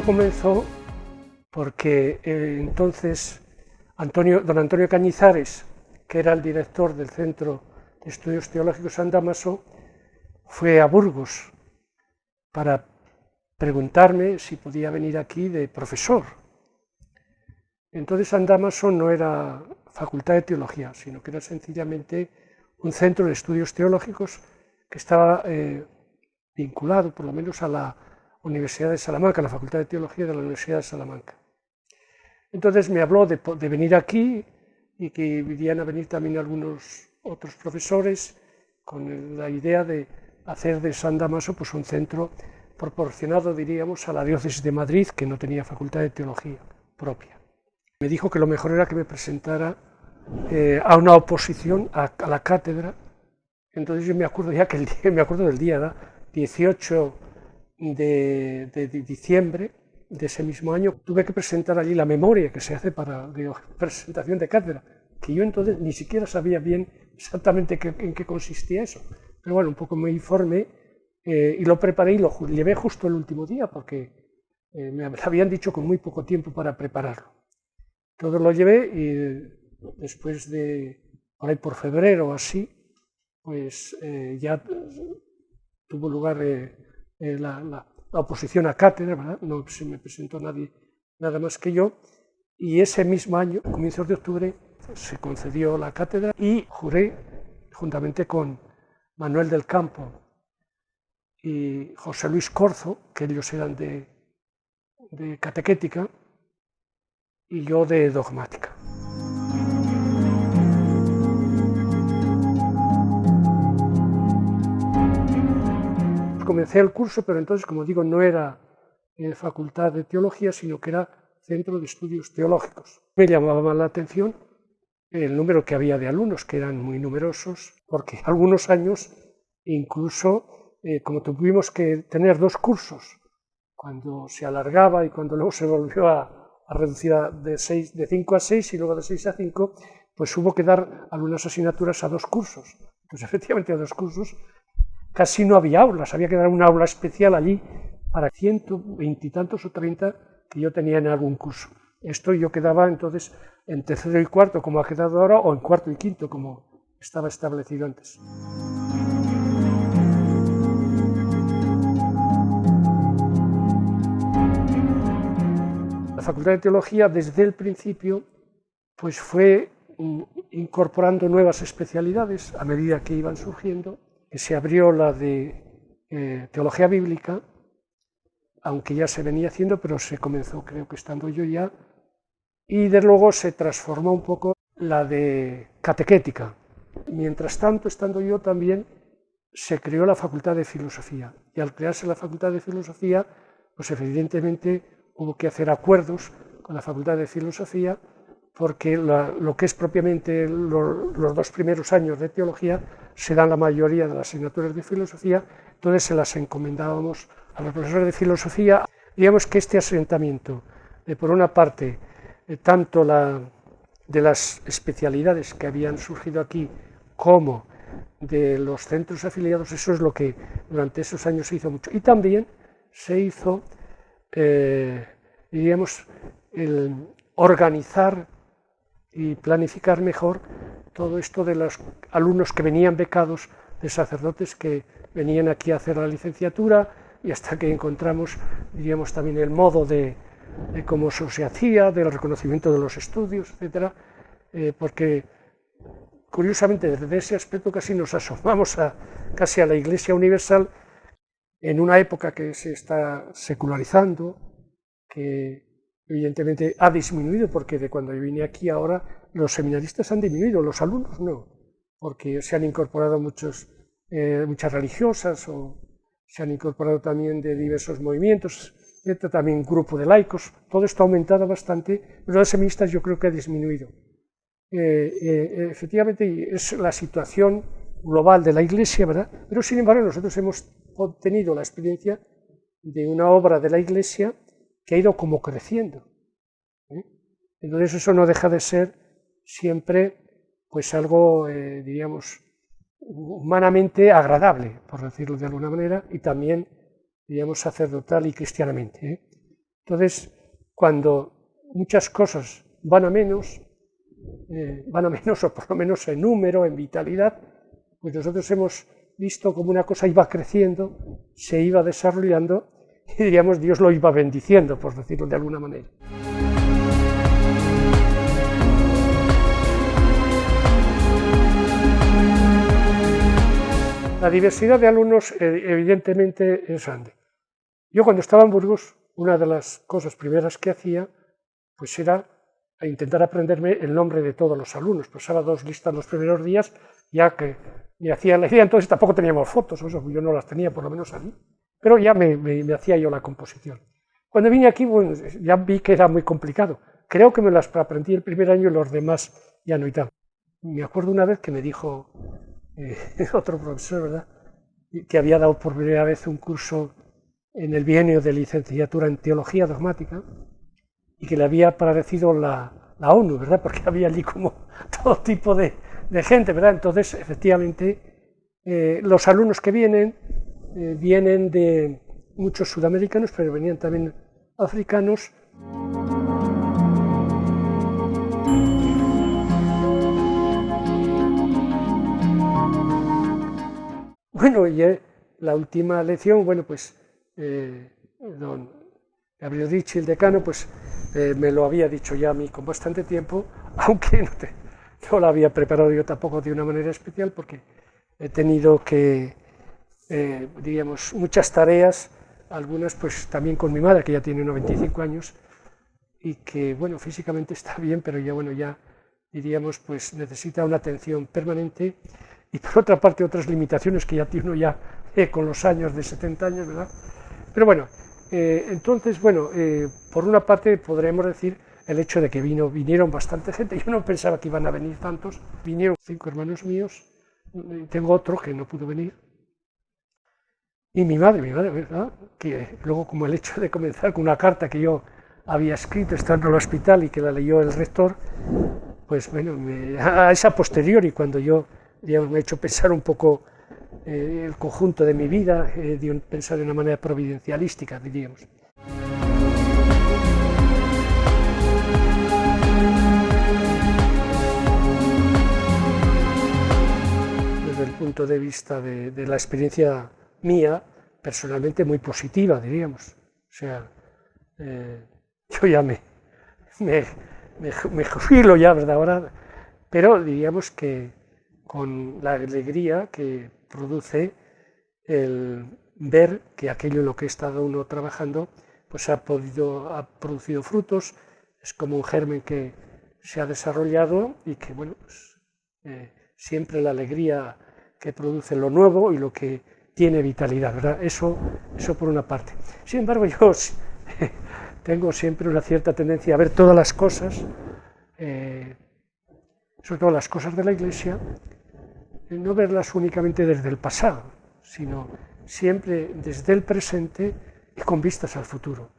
comenzó porque entonces don Antonio Cañizares, que era el director del Centro de Estudios Teológicos San Dámaso, fue a Burgos para preguntarme si podía venir aquí de profesor. Entonces San Dámaso no era facultad de teología, sino que era sencillamente un centro de estudios teológicos que estaba vinculado por lo menos a la Universidad de Salamanca, a la Facultad de Teología de la Universidad de Salamanca. Entonces me habló de venir aquí y que irían a venir también algunos otros profesores con la idea de hacer de San Dámaso pues un centro proporcionado, diríamos, a la diócesis de Madrid, que no tenía facultad de teología propia. Me dijo que lo mejor era que me presentara a una oposición a la cátedra. Entonces yo me acuerdo ya que me acuerdo del día, ¿verdad? 18 de diciembre de ese mismo año, tuve que presentar allí la memoria que se hace para presentación de cátedra, que yo entonces ni siquiera sabía bien exactamente en qué consistía eso. Pero bueno, un poco me informé y lo preparé y lo llevé justo el último día, porque me habían dicho con muy poco tiempo para prepararlo. Todo lo llevé y después de, por febrero o así, pues ya tuvo lugar la oposición a cátedra, ¿verdad? No se me presentó nadie, nada más que yo, y ese mismo año, a comienzos de octubre, se concedió la cátedra y juré, juntamente con Manuel del Campo y José Luis Corzo, que ellos eran de catequética, y yo de dogmática. Comencé el curso, pero entonces, como digo, no era facultad de teología, sino que era centro de estudios teológicos. Me llamaba la atención el número que había de alumnos, que eran muy numerosos, porque algunos años incluso, como tuvimos que tener 2 cursos, cuando se alargaba y cuando luego se volvió a reducir de 5 a 6 y luego de 6 a 5, pues hubo que dar algunas asignaturas a 2 cursos. Pues efectivamente a 2 cursos casi no había aulas, había que dar una aula especial allí para 120 y tantos o 30 que yo tenía en algún curso. Esto yo quedaba entonces en tercero y cuarto, como ha quedado ahora, o en cuarto y quinto, como estaba establecido antes. La Facultad de Teología, desde el principio, pues fue incorporando nuevas especialidades a medida que iban surgiendo. Se abrió la de Teología Bíblica, aunque ya se venía haciendo, pero se comenzó, creo que estando yo ya, y de luego se transformó un poco la de Catequética. Mientras tanto, estando yo también, se creó la Facultad de Filosofía, y al crearse la Facultad de Filosofía, pues evidentemente hubo que hacer acuerdos con la Facultad de Filosofía, porque lo que es propiamente los 2 primeros años de teología se dan la mayoría de las asignaturas de filosofía, entonces se las encomendábamos a los profesores de filosofía. Digamos que este asentamiento, por una parte, tanto de las especialidades que habían surgido aquí como de los centros afiliados, eso es lo que durante esos años se hizo mucho. Y también se hizo, diríamos, el organizar y planificar mejor todo esto de los alumnos que venían becados, de sacerdotes que venían aquí a hacer la licenciatura, y hasta que encontramos, diríamos, también el modo de cómo eso se hacía, del reconocimiento de los estudios, etcétera, porque curiosamente desde ese aspecto casi nos asomamos casi a la Iglesia Universal en una época que se está secularizando, que evidentemente ha disminuido, porque de cuando yo vine aquí ahora los seminaristas han disminuido, los alumnos no, porque se han incorporado muchas religiosas, o se han incorporado también de diversos movimientos, también grupo de laicos, todo esto ha aumentado bastante, pero los seminaristas yo creo que ha disminuido. Efectivamente es la situación global de la Iglesia, ¿verdad? Pero sin embargo nosotros hemos obtenido la experiencia de una obra de la Iglesia que ha ido como creciendo. Entonces eso no deja de ser siempre pues algo, diríamos, humanamente agradable, por decirlo de alguna manera, y también, diríamos, sacerdotal y cristianamente. Entonces, cuando muchas cosas van a menos, o por lo menos en número, en vitalidad, pues nosotros hemos visto como una cosa iba creciendo, se iba desarrollando, y diríamos Dios lo iba bendiciendo, por decirlo de alguna manera. La diversidad de alumnos evidentemente es grande. Yo cuando estaba en Burgos, una de las cosas primeras que hacía pues era intentar aprenderme el nombre de todos los alumnos. Pasaba 2 listas los primeros días, ya que me hacía la idea, entonces tampoco teníamos fotos, yo no las tenía, por lo menos a mí, pero ya me hacía yo la composición. Cuando vine aquí, bueno, ya vi que era muy complicado. Creo que me las aprendí el primer año y los demás ya no y tal. Me acuerdo una vez que me dijo otro profesor, ¿verdad?, que había dado por primera vez un curso en el bienio de licenciatura en teología dogmática y que le había parecido la ONU, ¿verdad?, porque había allí como todo tipo de gente, ¿verdad? Entonces, efectivamente, los alumnos que vienen de muchos sudamericanos, pero venían también africanos. Bueno, y la última lección, bueno, pues don Gabriel Ricci, el decano, pues me lo había dicho ya a mí con bastante tiempo, aunque no lo había preparado yo tampoco de una manera especial, porque he tenido que, diríamos, muchas tareas, algunas pues también con mi madre, que ya tiene 95 años, y que, bueno, físicamente está bien, pero ya, bueno, ya diríamos, pues necesita una atención permanente, y por otra parte otras limitaciones que ya tiene uno ya con los años de 70 años, ¿verdad? Pero bueno, entonces, bueno, por una parte podremos decir el hecho de que vinieron bastante gente. Yo no pensaba que iban a venir tantos, vinieron 5 hermanos míos, tengo otro que no pudo venir, y mi madre, ¿verdad?, que luego, como el hecho de comenzar con una carta que yo había escrito estando en el hospital y que la leyó el rector, pues bueno, a esa posteriori, cuando yo, digamos, me ha hecho pensar un poco el conjunto de mi vida, pensar de una manera providencialística, diríamos. Desde el punto de vista de la experiencia mía, personalmente muy positiva, diríamos. O sea, yo ya me jubilo ya, ¿verdad?, ahora, pero diríamos que con la alegría que produce el ver que aquello en lo que he estado uno trabajando pues ha producido frutos, es como un germen que se ha desarrollado y que, bueno, pues, siempre la alegría que produce lo nuevo y lo que tiene vitalidad, ¿verdad? Eso por una parte. Sin embargo, yo tengo siempre una cierta tendencia a ver todas las cosas, sobre todo las cosas de la Iglesia, no verlas únicamente desde el pasado, sino siempre desde el presente y con vistas al futuro.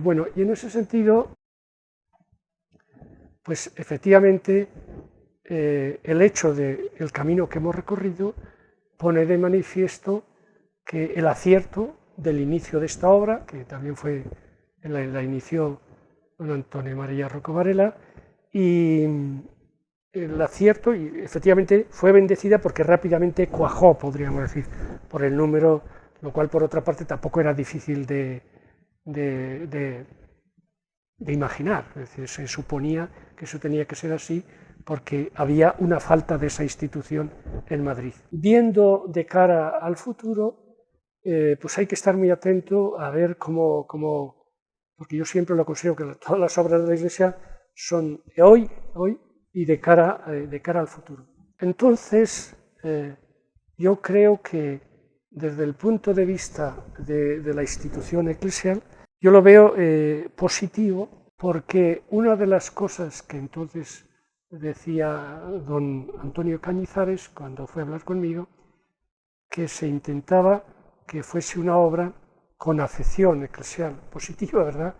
Bueno, y en ese sentido, pues efectivamente, el hecho del camino que hemos recorrido pone de manifiesto que el acierto del inicio de esta obra, que también la inició don Antonio María Rocco Varela, y el acierto, y efectivamente fue bendecida porque rápidamente cuajó, podríamos decir, por el número, lo cual por otra parte tampoco era difícil de imaginar, es decir, se suponía que eso tenía que ser así porque había una falta de esa institución en Madrid. Viendo de cara al futuro, pues hay que estar muy atento a ver cómo, porque yo siempre lo considero que todas las obras de la Iglesia son hoy y de cara al futuro. Entonces, yo creo que desde el punto de vista de la institución eclesial, yo lo veo positivo, porque una de las cosas que entonces decía don Antonio Cañizares cuando fue a hablar conmigo, que se intentaba que fuese una obra con afección eclesial positiva, ¿verdad?,